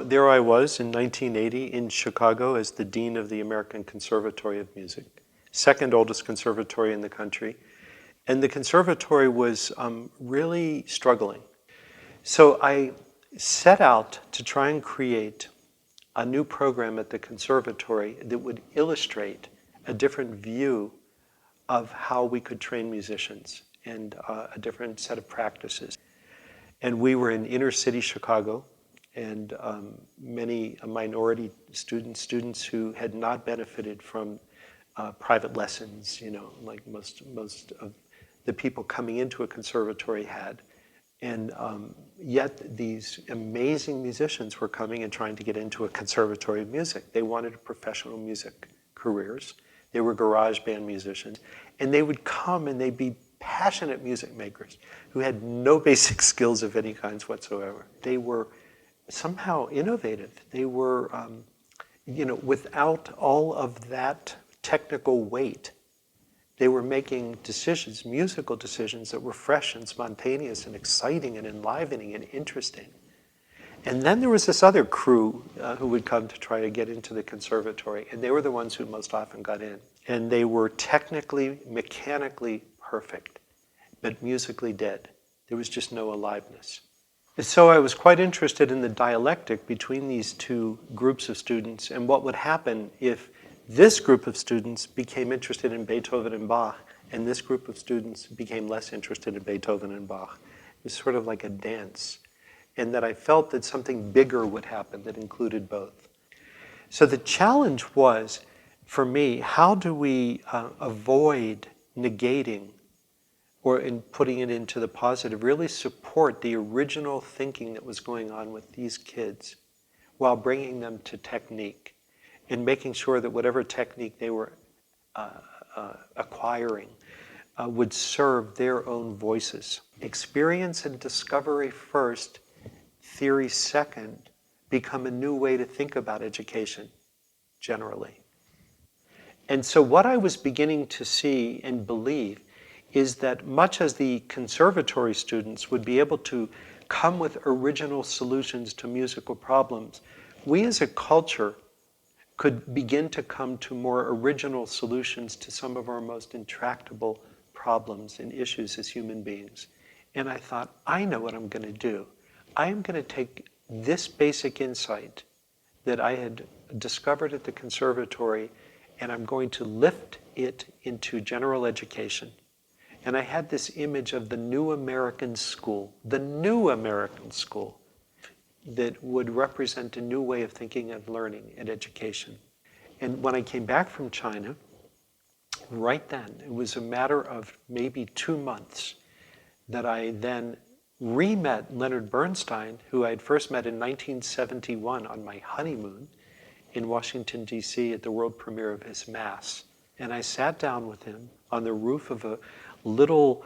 there I was in 1980 in Chicago as the Dean of the American Conservatory of Music, second oldest conservatory in the country. And the conservatory was really struggling. So I set out to try and create a new program at the conservatory that would illustrate a different view of how we could train musicians and a different set of practices. And we were in inner city Chicago, and many minority students who had not benefited from private lessons, like most of the people coming into a conservatory had. And yet these amazing musicians were coming and trying to get into a conservatory of music. They wanted professional music careers. They were garage band musicians. And they would come and they'd be passionate music makers who had no basic skills of any kinds whatsoever. They were somehow innovative. They were, without all of that technical weight, they were making decisions, musical decisions that were fresh and spontaneous and exciting and enlivening and interesting. And then there was this other crew who would come to try to get into the conservatory, and they were the ones who most often got in. And they were technically, mechanically perfect, but musically dead. There was just no aliveness. And so I was quite interested in the dialectic between these two groups of students and what would happen if this group of students became interested in Beethoven and Bach, and this group of students became less interested in Beethoven and Bach. It was sort of like a dance, and that I felt that something bigger would happen that included both. So the challenge was, for me, how do we avoid negating or in putting it into the positive, really support the original thinking that was going on with these kids while bringing them to technique and making sure that whatever technique they were acquiring would serve their own voices. Experience and discovery first, theory second, become a new way to think about education generally. And so what I was beginning to see and believe is that much as the conservatory students would be able to come with original solutions to musical problems, we as a culture could begin to come to more original solutions to some of our most intractable problems and issues as human beings. And I thought, I know what I'm going to do. I am going to take this basic insight that I had discovered at the conservatory, and I'm going to lift it into general education. And I had this image of the new American school, that would represent a new way of thinking and learning and education. And when I came back from China, right then, it was a matter of maybe 2 months that I then re-met Leonard Bernstein, who I had first met in 1971 on my honeymoon in Washington, D.C. at the world premiere of his Mass. And I sat down with him on the roof of a little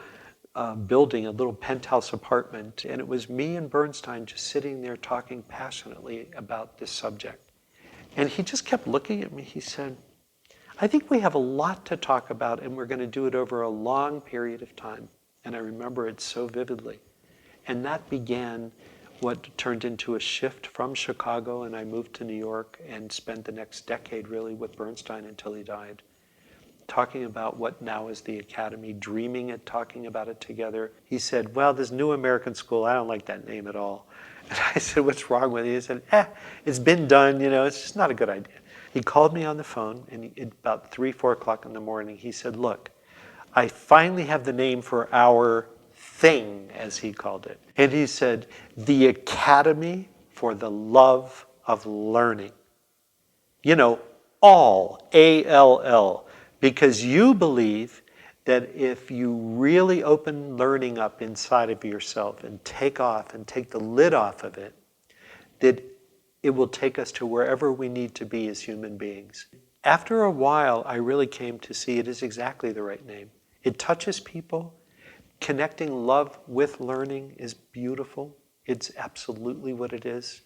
building, a little penthouse apartment, and it was me and Bernstein just sitting there talking passionately about this subject. And he just kept looking at me. He said, I think we have a lot to talk about, and we're going to do it over a long period of time. And I remember it so vividly. And that began what turned into a shift from Chicago, and I moved to New York and spent the next decade really with Bernstein until he died, talking about what now is the Academy, dreaming it, talking about it together. He said, well, this new American school, I don't like that name at all. And I said, what's wrong with it? He said, it's been done, it's just not a good idea. He called me on the phone, and about 3, 4 o'clock in the morning, he said, look, I finally have the name for our thing, as he called it. And he said, the Academy for the Love of Learning. All, A-L-L. Because you believe that if you really open learning up inside of yourself and take the lid off of it, that it will take us to wherever we need to be as human beings. After a while, I really came to see it is exactly the right name. It touches people. Connecting love with learning is beautiful. It's absolutely what it is.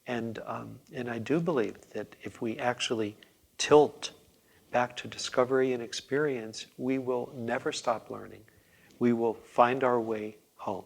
And I do believe that if we actually tilt back to discovery and experience, we will never stop learning. We will find our way home.